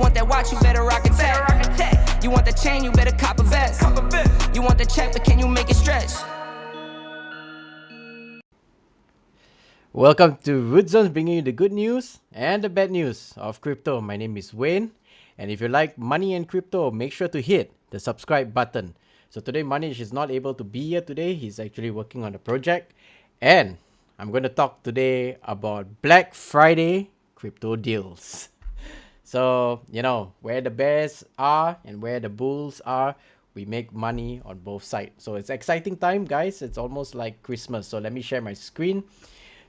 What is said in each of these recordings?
want that watch, you better rock it tech. You want the chain, you better cop a vest. You want the check, but can you make it stretch? Welcome to Root Zones, bringing you the good news and the bad news of crypto. My name is Wayne, and if you like money and crypto, make sure to hit the subscribe button. So today, Manish is not able to be here today. He's actually working on a project, and I'm going to talk today about Black Friday crypto deals. So, where the bears are and where the bulls are, we make money on both sides. So it's exciting time, guys. It's almost like Christmas. So let me share my screen.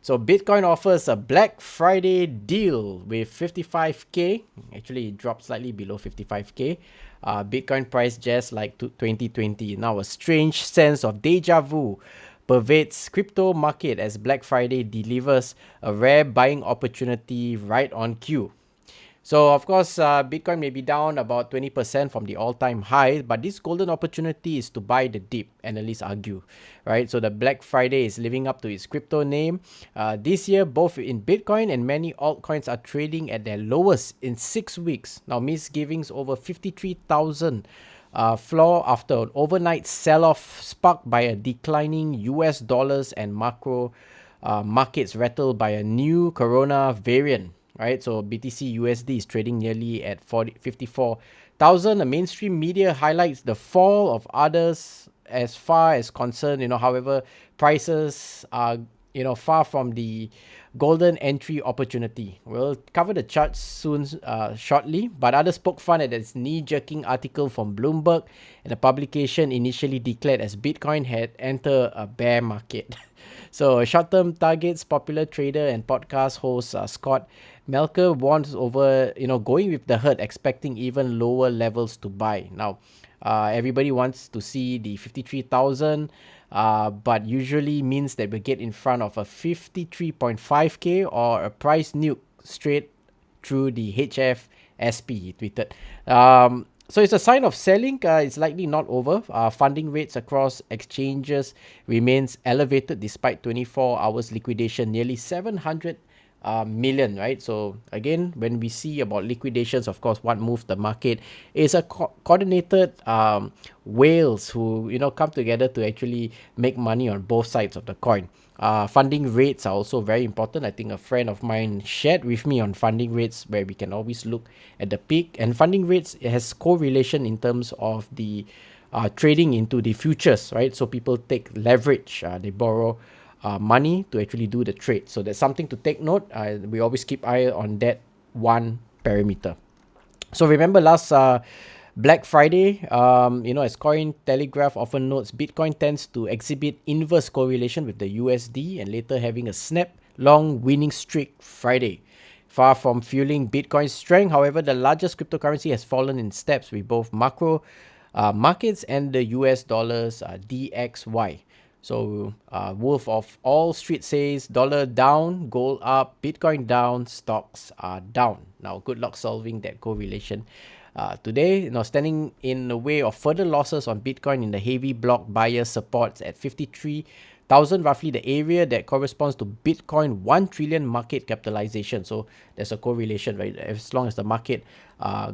So Bitcoin offers a Black Friday deal with 55K. Actually, it dropped slightly below 55K. Bitcoin price just like 2020. Now a strange sense of deja vu pervades crypto market as Black Friday delivers a rare buying opportunity right on cue. So, of course, Bitcoin may be down about 20% from the all-time high, but this golden opportunity is to buy the dip, analysts argue, right? So, the Black Friday is living up to its crypto name. This year, both in Bitcoin and many altcoins are trading at their lowest in 6 weeks. Now, misgivings over 53,000 floor after an overnight sell-off sparked by a declining US dollars and macro markets rattled by a new corona variant. Right, so BTC USD is trading nearly at 54,000. The mainstream media highlights the fall of others as far as concerned. However, prices are far from the golden entry opportunity. We'll cover the charts soon, shortly. But others poke fun at this knee-jerking article from Bloomberg, and the publication initially declared as Bitcoin had entered a bear market. So, short-term targets, popular trader and podcast host Scott Melker warns over, going with the herd, expecting even lower levels to buy. Now, everybody wants to see the 53,000, but usually means that we get in front of a 53.5K or a price nuke straight through the HFSP, he tweeted. So it's a sign of selling. It's likely not over. Funding rates across exchanges remains elevated despite 24 hours liquidation, nearly 700 million, right? So again, when we see about liquidations, of course, what moved the market is a coordinated whales who come together to actually make money on both sides of the coin. Funding rates are also very important. I think a friend of mine shared with me on funding rates, where we can always look at the peak, and funding rates has correlation in terms of the trading into the futures, right? So people take leverage, they borrow money to actually do the trade. So that's something to take note. We always keep eye on that one parameter. So remember last Black Friday, as Cointelegraph often notes, Bitcoin tends to exhibit inverse correlation with the USD and later having a snap long winning streak Friday. Far from fueling Bitcoin's strength, however, the largest cryptocurrency has fallen in steps with both macro markets and the US dollars DXY. So, Wolf of All Street says dollar down, gold up, Bitcoin down, stocks are down. Now, good luck solving that correlation. Today, standing in the way of further losses on Bitcoin in the heavy block buyer supports at 53,000, roughly the area that corresponds to Bitcoin 1 trillion market capitalization. So there's a correlation, right? As long as the market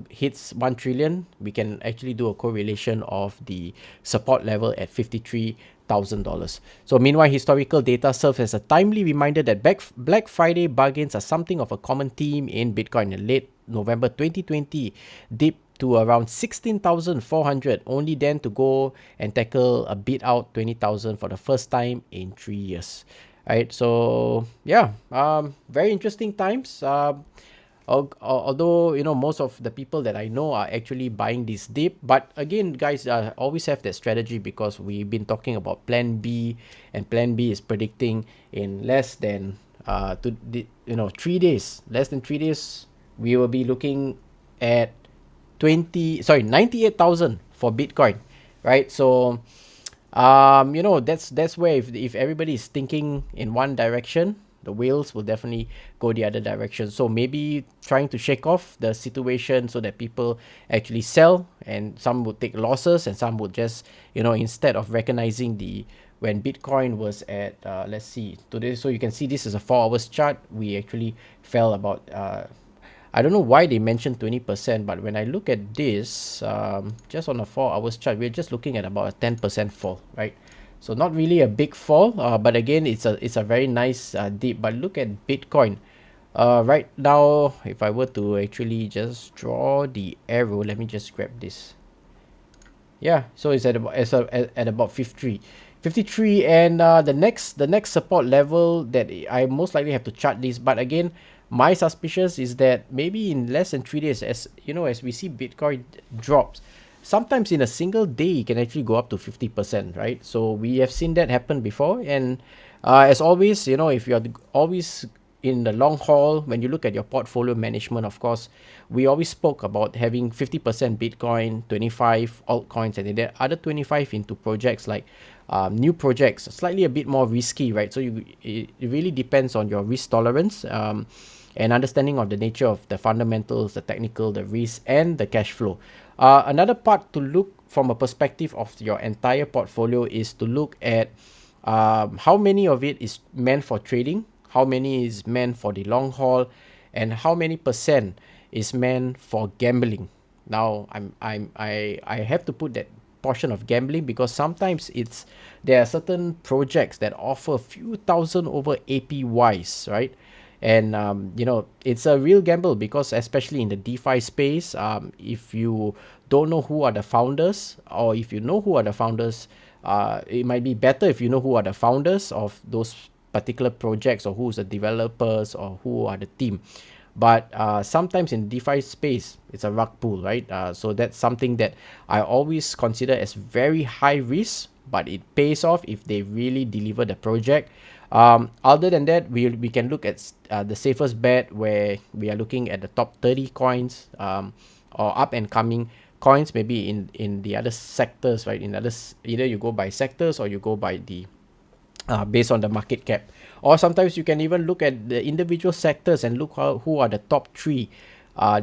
hits 1 trillion, we can actually do a correlation of the support level at $53,000. So meanwhile, historical data serves as a timely reminder that Black Friday bargains are something of a common theme in Bitcoin. In late November 2020, dipped to around 16,400, only then to go and tackle a bid out 20,000 for the first time in 3 years. Right, so yeah, very interesting times. Although most of the people that I know are actually buying this dip, but again, guys, always have that strategy, because we've been talking about Plan B, and Plan B is predicting in less than 3 days, we will be looking at 98,000 for Bitcoin, right? So that's where if everybody is thinking in one direction, the whales will definitely go the other direction. So maybe trying to shake off the situation so that people actually sell, and some would take losses, and some would just instead of recognizing when Bitcoin was at let's see today, so you can see this is a 4 hours chart, we actually fell about I don't know why they mentioned 20%, but when I look at this, just on a 4 hours chart, we're just looking at about a 10% fall, right? So not really a big fall, but again, it's a very nice dip. But look at Bitcoin. Right now, if I were to actually just draw the arrow, let me just grab this. Yeah, so it's at about 53, and the next support level that I most likely have to chart this. But again, my suspicious is that maybe in less than 3 days, as you know, as we see Bitcoin drops, sometimes in a single day it can actually go up to 50%, right? So we have seen that happen before. And as always, you know, if you're always in the long haul, when you look at your portfolio management, of course, we always spoke about having 50% Bitcoin, 25 altcoins, and then the other 25 into projects like new projects, slightly a bit more risky, right? So it really depends on your risk tolerance, and understanding of the nature of the fundamentals, the technical, the risk, and the cash flow. Another part to look from a perspective of your entire portfolio is to look at how many of it is meant for trading, how many is meant for the long haul, and how many percent is meant for gambling. Now I have to put that portion of gambling because sometimes there are certain projects that offer a few thousand over APYs, right? And you know, it's a real gamble because especially in the DeFi space, if you don't know who are the founders, or if you know who are the founders, it might be better if you know who are the founders of those particular projects, or who's the developers, or who are the team. But sometimes in DeFi space, it's a rug pull, right? So that's something that I always consider as very high risk, but it pays off if they really deliver the project. Other than that, we can look at the safest bet, where we are looking at the top 30 coins, or up and coming coins, maybe in the other sectors, right? In others, either you go by sectors or you go by the based on the market cap. Or sometimes you can even look at the individual sectors and look who are the top 3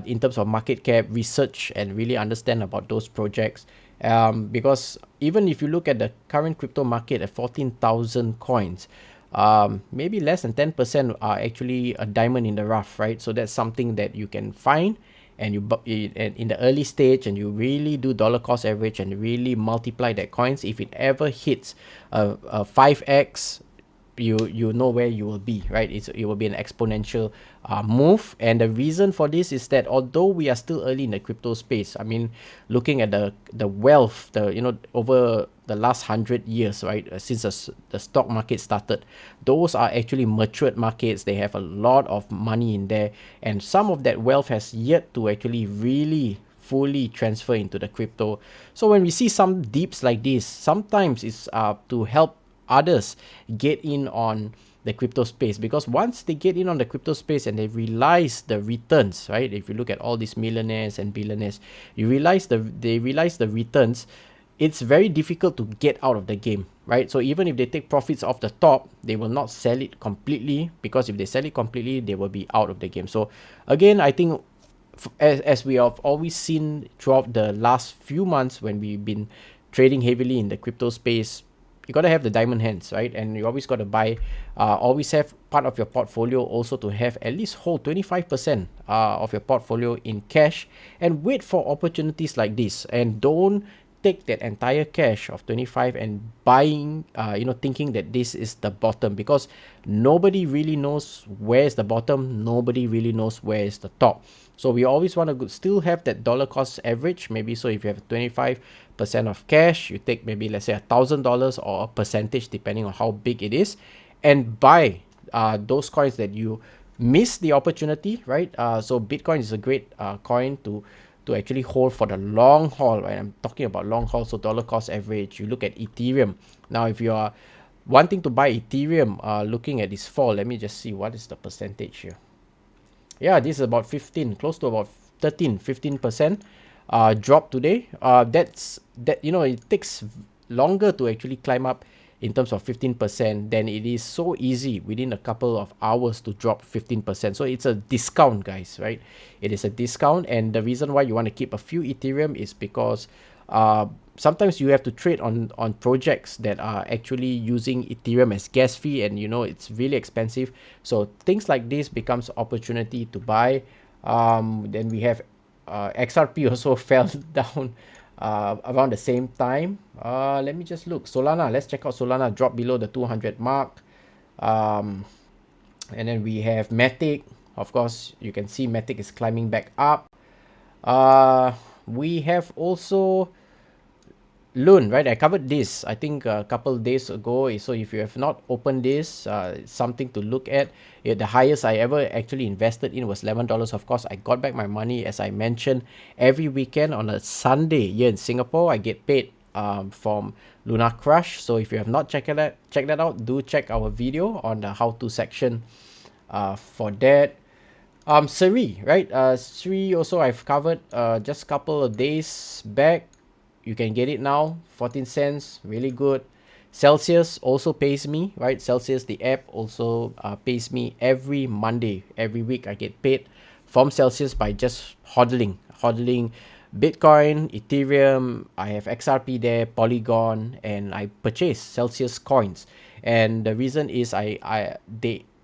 in terms of market cap, research, and really understand about those projects. Because even if you look at the current crypto market at 14,000 coins, maybe less than 10% are actually a diamond in the rough, right? So that's something that you can find, and in the early stage, and you really do dollar cost average and really multiply that coins. If it ever hits a 5x, you know where you will be, right? It will be an exponential move. And the reason for this is that although we are still early in the crypto space, I mean, looking at the wealth, over the last 100 years, right, since the stock market started, those are actually matured markets. They have a lot of money in there, and some of that wealth has yet to actually really fully transfer into the crypto. So when we see some dips like this, sometimes it's to help others get in on the crypto space, because once they get in on the crypto space and they realize the returns, right? If you look at all these millionaires and billionaires, they realize the returns. It's very difficult to get out of the game, right? So even if they take profits off the top, they will not sell it completely, because if they sell it completely, they will be out of the game. So again, I think as we have always seen throughout the last few months when we've been trading heavily in the crypto space, you got to have the diamond hands, right? And you always got to buy, always have part of your portfolio also to have at least hold 25% of your portfolio in cash, and wait for opportunities like this. And don't take that entire cash of 25 and buying, thinking that this is the bottom, because nobody really knows where is the bottom. Nobody really knows where is the top. So we always want to still have that dollar cost average. Maybe so if you have 25% of cash, you take maybe let's say $1,000 or a percentage depending on how big it is, and buy those coins that you miss the opportunity, right? So Bitcoin is a great coin to actually hold for the long haul, right? I'm talking about long haul, so dollar cost average. You look at Ethereum. Now, if you are wanting to buy Ethereum, looking at this fall, let me just see what is the percentage here. Yeah, this is about 15, close to about 15% drop today. It takes longer to actually climb up in terms of 15% than it is so easy within a couple of hours to drop 15%. So it's a discount, guys, right? It is a discount, and the reason why you want to keep a few Ethereum is because sometimes you have to trade on projects that are actually using Ethereum as gas fee, and it's really expensive. So things like this becomes opportunity to buy. Then we have XRP also fell down around the same time. Let me just look. Solana, let's check out Solana, drop below the 200 mark. And then we have Matic. Of course, you can see Matic is climbing back up. We have also Loon, right? I covered this, I think, a couple days ago. So if you have not opened this, it's something to look at. The highest I ever actually invested in was $11. Of course, I got back my money, as I mentioned, every weekend on a Sunday here in Singapore. I get paid from Luna Crush. So if you have not checked that out, do check our video on the how-to section for that. Siri, right? Siri also I've covered just a couple of days back. You can get it now, 14 cents, really good. Celsius also pays me, right? Celsius, the app, also pays me every Monday. Every week I get paid from Celsius by just hodling Bitcoin, Ethereum. I have XRP there, Polygon, and I purchase Celsius coins. And the reason is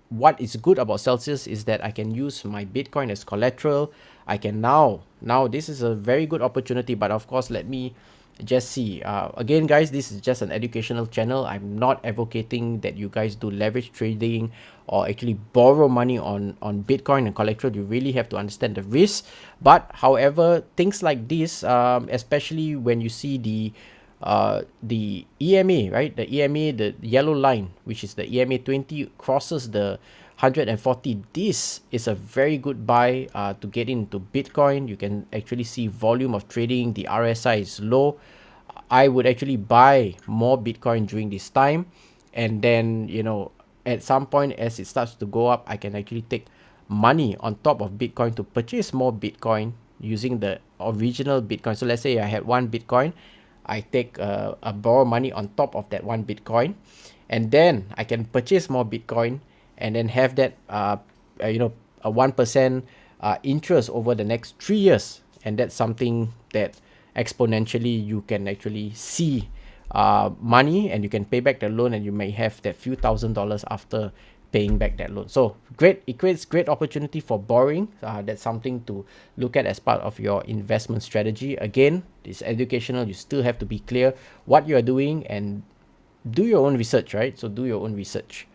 what is good about Celsius is that I can use my Bitcoin as collateral. I can now this is a very good opportunity, but of course, let me just see. Again, guys, this is just an educational channel. I'm not advocating that you guys do leverage trading or actually borrow money on Bitcoin and collateral. You really have to understand the risk. But however, things like this, especially when you see the EMA, right? The EMA, the yellow line, which is the EMA 20, crosses the 140. This is a very good buy to get into Bitcoin. You can actually see volume of trading. The RSI is low. I would actually buy more Bitcoin during this time, and then, you know, at some point as it starts to go up, I can actually take money on top of Bitcoin to purchase more Bitcoin using the original Bitcoin. So let's say I had one Bitcoin, I take a borrow money on top of that one Bitcoin, and then I can purchase more Bitcoin and then have that a 1% interest over the next 3 years. And that's something that exponentially you can actually see money, and you can pay back the loan, and you may have that few $1,000s after paying back that loan. So it creates great opportunity for borrowing. That's something to look at as part of your investment strategy. Again, it's educational. You still have to be clear what you are doing and do your own research, right? So do your own research.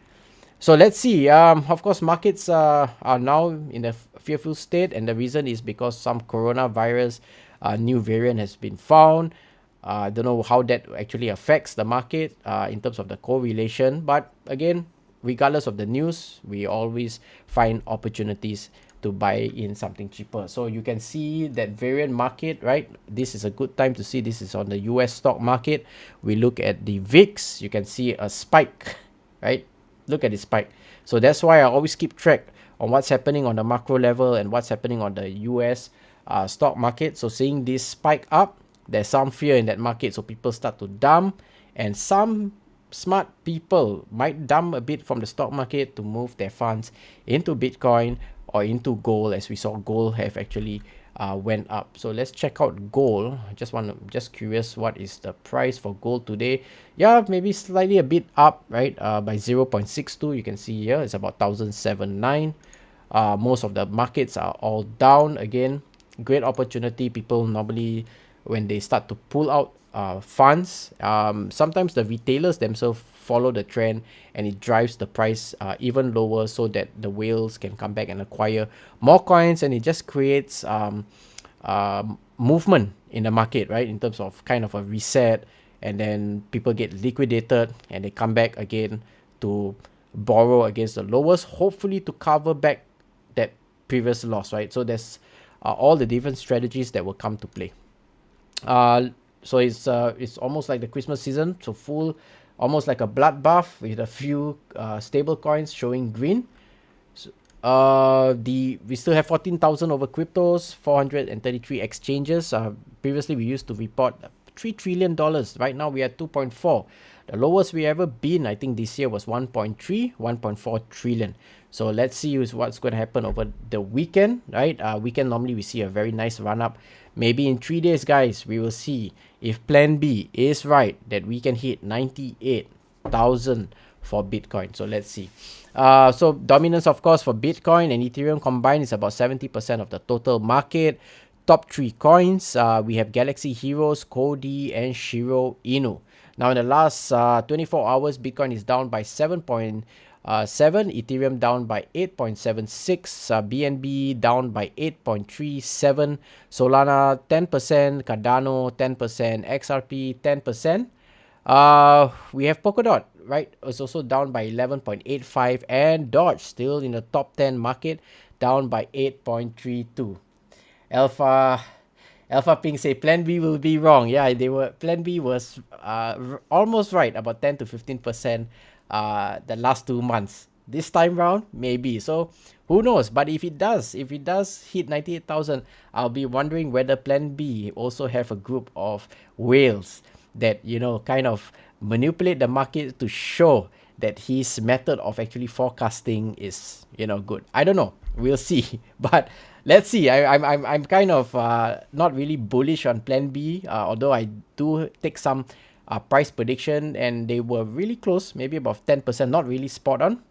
So let's see. Of course, markets are now in a fearful state, and the reason is because some coronavirus new variant has been found. I don't know how that actually affects the market in terms of the correlation, but again, regardless of the news, we always find opportunities to buy in something cheaper. So you can see that variant market, right? This is a good time to see. This is on the US stock market. We look at the VIX, you can see a spike, right? Look at the spike. So that's why I always keep track on what's happening on the macro level and what's happening on the US stock market. So seeing this spike up, there's some fear in that market, so people start to dump, and some smart people might dump a bit from the stock market to move their funds into Bitcoin or into gold, as we saw gold have actually went up. So let's check out gold. Just curious, what is the price for gold today? Yeah, maybe slightly a bit up, right? By 0.62. You can see here it's about 1,079. Most of the markets are all down again. Great opportunity. People normally, when they start to pull out funds, sometimes the retailers themselves follow the trend, and it drives the price even lower, so that the whales can come back and acquire more coins, and it just creates movement in the market, right? In terms of kind of a reset, and then people get liquidated and they come back again to borrow against the lowest, hopefully to cover back that previous loss, right? So there's all the different strategies that will come to play. So it's almost like the Christmas season, so almost like a bloodbath with a few stable coins showing green. So, we still have 14,000 over cryptos, 433 exchanges. Previously we used to report $3 trillion. Right now we are 2.4. The lowest we ever been, I think this year was 1.4 trillion. So let's see what's going to happen over the weekend, right? Weekend normally we see a very nice run up. Maybe in 3 days, guys, we will see if plan B is right, that we can hit for Bitcoin. So let's see. So dominance, of course, for Bitcoin and Ethereum combined is about 70% of the total market. Top 3 coins, we have Galaxy Heroes, Kodi, and Shiro Inu. Now, in the last 24 hours, Bitcoin is down by 7.7, Ethereum down by 8.76, BNB down by 8.37, Solana 10%, Cardano 10%, XRP 10%. We have Polkadot, right? It's also down by 11.85, and Doge still in the top 10 market, down by 8.32. Alpha Ping say Plan B will be wrong. Yeah, Plan B was almost right, about 10 to 15% the last 2 months. This time round, maybe. So who knows? But if it does hit 98,000, I'll be wondering whether Plan B also have a group of whales that, kind of manipulate the market to show that his method of actually forecasting is, good. I don't know. We'll see. But let's see. I'm kind of not really bullish on Plan B, although I do take some price prediction, and they were really close, maybe about 10%, not really spot on.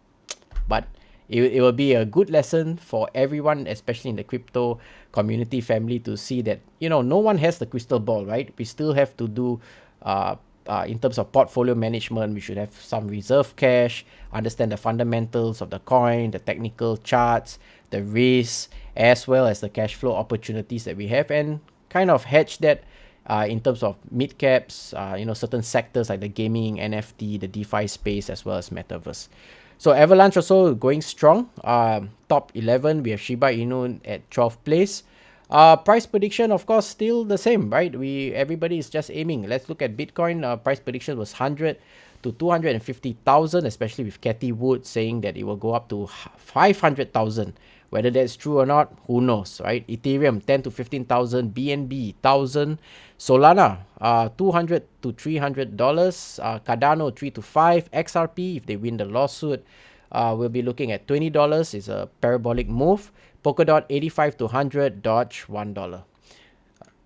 But it will be a good lesson for everyone, especially in the crypto community family, to see that, no one has the crystal ball, right? We still have to do, in terms of portfolio management, we should have some reserve cash, understand the fundamentals of the coin, the technical charts, the risks, as well as the cash flow opportunities that we have, and kind of hedge that in terms of mid caps, certain sectors like the gaming, NFT, the DeFi space, as well as metaverse. So Avalanche also going strong. Top 11, we have Shiba Inu at 12th place. Price prediction, of course, still the same, right? Everybody is just aiming. Let's look at Bitcoin. Price prediction was 100 to 250,000, especially with Cathie Wood saying that it will go up to 500,000. Whether that's true or not, who knows, right? Ethereum 10 to 15,000, BNB 1,000, Solana 200 to $300, Cardano 3 to 5, XRP if they win the lawsuit, we'll be looking at $20. Is a parabolic move. Polkadot 85 to 100, Doge $1.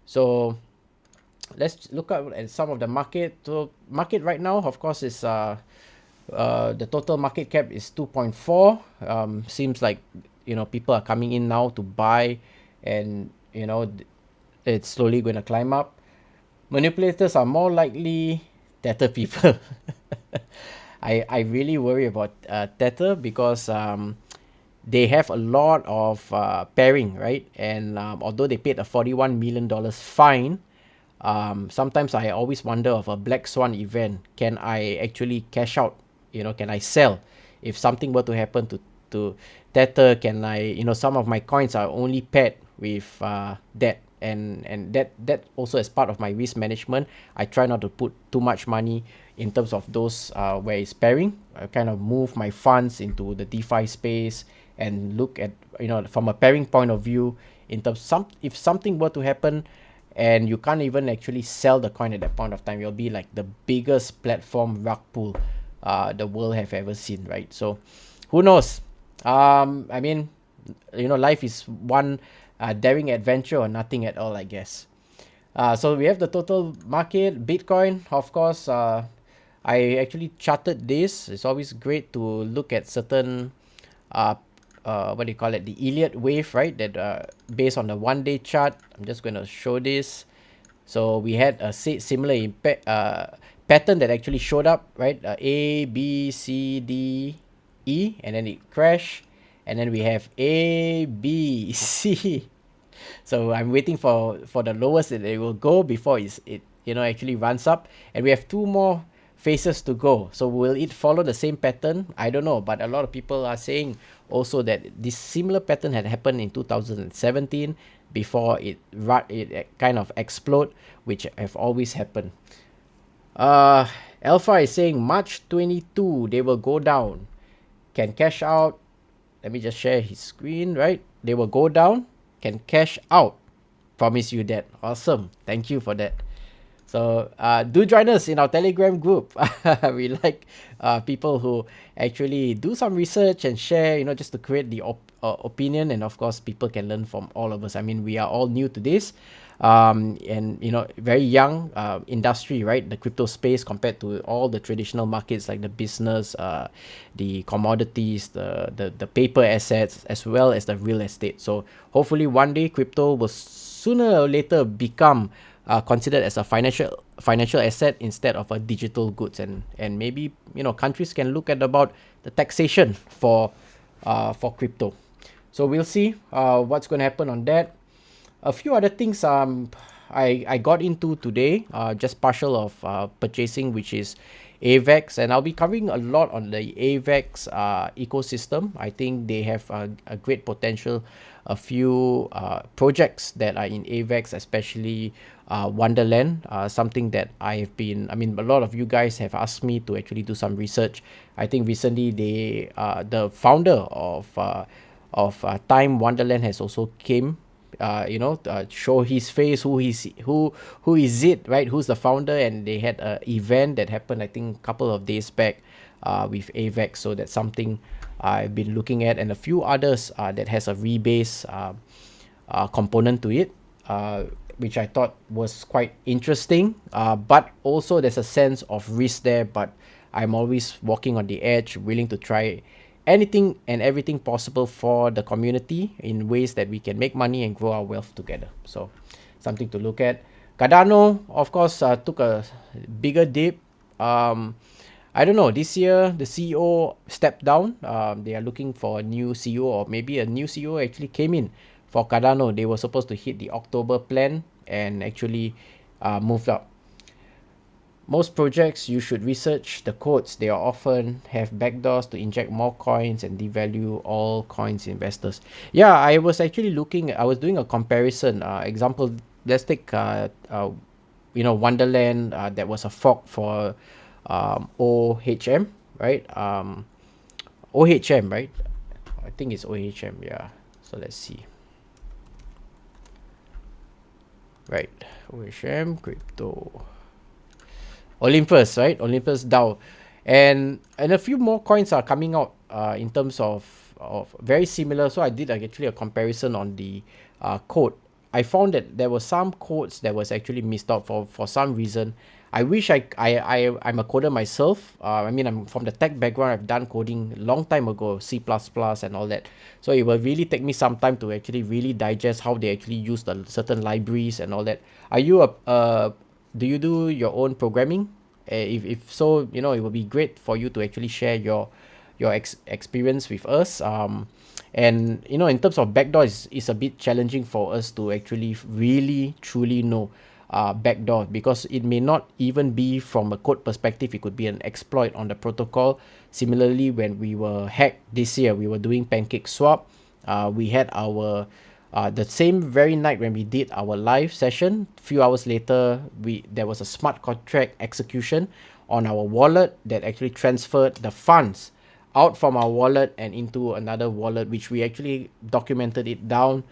So let's look at some of the market. So market right now, of course, is the total market cap is 2.4. Seems like people are coming in now to buy, and it's slowly going to climb up. Manipulators are more likely Tether people. I really worry about Tether because they have a lot of pairing, right? And although they paid a $41 million fine, sometimes I always wonder of a black swan event. Can I actually cash out? Can I sell if something were to happen to Tether? Can I, some of my coins are only paired with that, and that also as part of my risk management, I try not to put too much money in terms of those where it's pairing. I kind of move my funds into the DeFi space and look at, from a pairing point of view, in terms if something were to happen and you can't even actually sell the coin at that point of time, it'll be like the biggest platform rug pull the world have ever seen, right? So who knows? I mean, life is one daring adventure or nothing at all, I guess. So we have the total market. Bitcoin, of course, I actually charted this. It's always great to look at certain what do you call it, the Elliott wave, right? That based on the 1-day chart. I'm just going to show this. So we had a similar impact pattern that actually showed up, right? A, B, C, D, E, and then it crashed, and then we have A, B, C. So I'm waiting for the lowest that it will go before it actually runs up, and we have 2 more phases to go. So will it follow the same pattern? I don't know, but a lot of people are saying also that this similar pattern had happened in 2017 before it kind of explode, which have always happened. Alpha is saying March 22 they will go down. Can cash out. Let me just share his screen, right? They will go down, can cash out. Promise you that. Awesome. Thank you for that. So do join us in our Telegram group. We like people who actually do some research and share, just to create the opinion. And of course, people can learn from all of us. I mean, we are all new to this. and very young industry, right? The crypto space compared to all the traditional markets like the business, the commodities, the paper assets, as well as the real estate. So hopefully one day crypto will sooner or later become considered as a financial asset instead of a digital goods, and maybe countries can look at about the taxation for crypto. So we'll see what's going to happen on that. A few other things I got into today, just partial of purchasing, which is AVAX, and I'll be covering a lot on the AVAX ecosystem. I think they have a great potential. A few projects that are in AVAX, especially Wonderland, something that a lot of you guys have asked me to actually do some research. I think recently the founder of Time Wonderland has also came, show his face, who is it, right? Who's the founder? And they had an event that happened, I think, a couple of days back with AVAX. So that's something I've been looking at, and a few others that has a rebase component to it, which I thought was quite interesting. But also there's a sense of risk there, but I'm always walking on the edge, willing to try anything and everything possible for the community in ways that we can make money and grow our wealth together. So something to look at. Cardano, of course, took a bigger dip. I don't know, this year the CEO stepped down. They are looking for a new CEO, or maybe a new CEO actually came in for Cardano. They were supposed to hit the October plan and actually moved up. Most projects, you should research the codes. They are often have backdoors to inject more coins and devalue all coins investors. Yeah, I was doing a comparison. Example, let's take Wonderland, that was a fork for OHM, right? OHM, right? I think it's OHM, yeah. So let's see. Right, OHM, crypto. Olympus, right? Olympus DAO. And a few more coins are coming out in terms of very similar. So I did actually a comparison on the code. I found that there were some codes that was actually missed out for some reason. I wish I'm a coder myself. I'm from the tech background. I've done coding long time ago, C++ and all that. So it will really take me some time to actually really digest how they actually use the certain libraries and all that. Are you do you do your own programming? If so, it will be great for you to actually share your experience with us. And in terms of backdoor, it's a bit challenging for us to actually really truly know backdoor, because it may not even be from a code perspective. It could be an exploit on the protocol. Similarly, when we were hacked this year, we were doing pancake swap. We had our the same very night when we did our live session, few hours later, there was a smart contract execution on our wallet that actually transferred the funds out from our wallet and into another wallet, which we actually documented it down.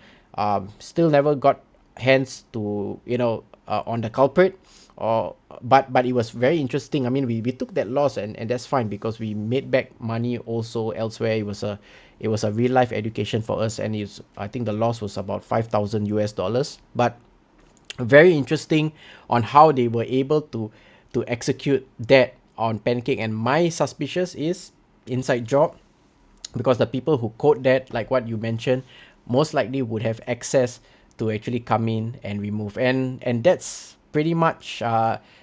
Still never got hands to on the culprit, but it was very interesting. I mean, we took that loss, and that's fine, because we made back money also elsewhere. It was a real life education for us, and I think the loss was about $5,000, but very interesting on how they were able to execute that on Pancake. And my suspicious is inside job, because the people who code that, like what you mentioned, most likely would have access to actually come in and remove, and that's pretty much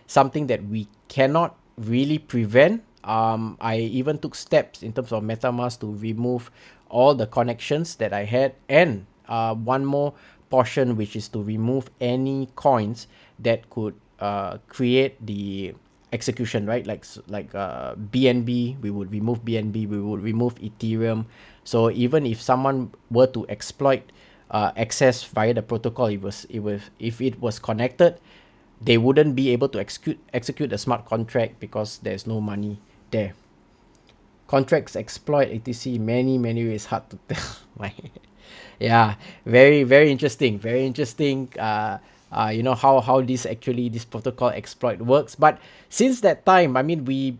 something that we cannot really prevent. I even took steps in terms of MetaMask to remove all the connections that I had, and one more portion, which is to remove any coins that could create the execution, right? Like BNB, we would remove BNB, we would remove Ethereum. So even if someone were to exploit access via the protocol, if it was connected, they wouldn't be able to execute a smart contract, because there's no money there. Contracts exploit etc. Many ways, hard to tell. Yeah, very interesting. How this protocol exploit works. But since that time, I mean, we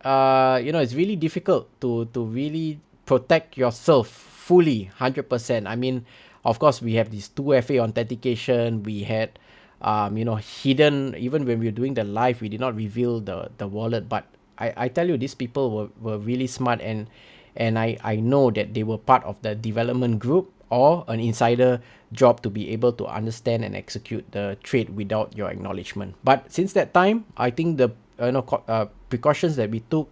it's really difficult to really protect yourself fully 100%. I mean, Of course, we have this 2FA authentication. We had hidden, even when we were doing the live, we did not reveal the wallet. But I tell you, these people were really smart, and I know that they were part of the development group or an insider job to be able to understand and execute the trade without your acknowledgement. But since that time, I think the precautions that we took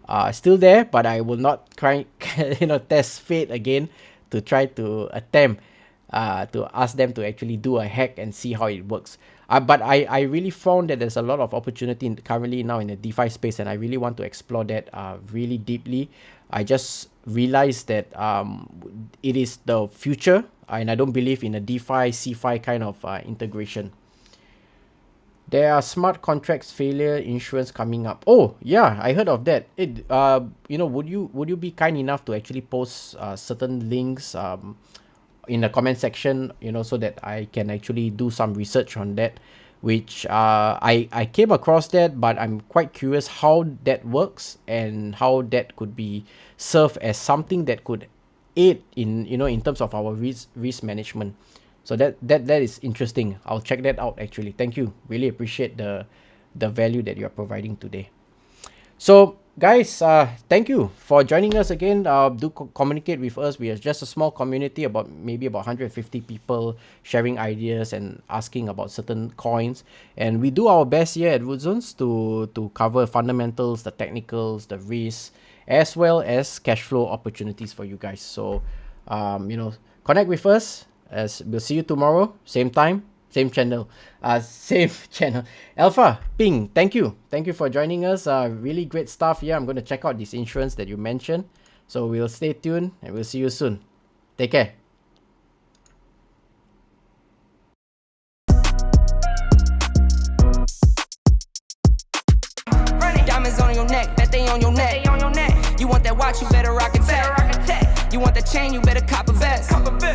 are still there, but I will not try test fate again to try to attempt to ask them to actually do a hack and see how it works. But I really found that there's a lot of opportunity currently now in the DeFi space, and I really want to explore that really deeply. I just realized that it is the future, and I don't believe in a DeFi, CeFi kind of integration. There are smart contracts failure insurance coming up. Oh yeah, I heard of that. Would you be kind enough to actually post certain links in the comment section, so that I can actually do some research on that, which I came across that, but I'm quite curious how that works and how that could be served as something that could aid in terms of our risk management. So that is interesting. I'll check that out actually. Thank you. Really appreciate the value that you're providing today. So guys, thank you for joining us again. Do communicate with us. We are just a small community, maybe about 150 people sharing ideas and asking about certain coins. And we do our best here at Woodzones to cover fundamentals, the technicals, the risks, as well as cash flow opportunities for you guys. So, connect with us. As we'll see you tomorrow, same time, same channel. Alpha, Ping, thank you for joining us. Really great stuff here. I'm going to check out this insurance that you mentioned. So we'll stay tuned and we'll see you soon. Take care. Diamonds on your neck, bet they on your neck. You want that watch, you better rock it tech. You want that chain, you better cop a vest.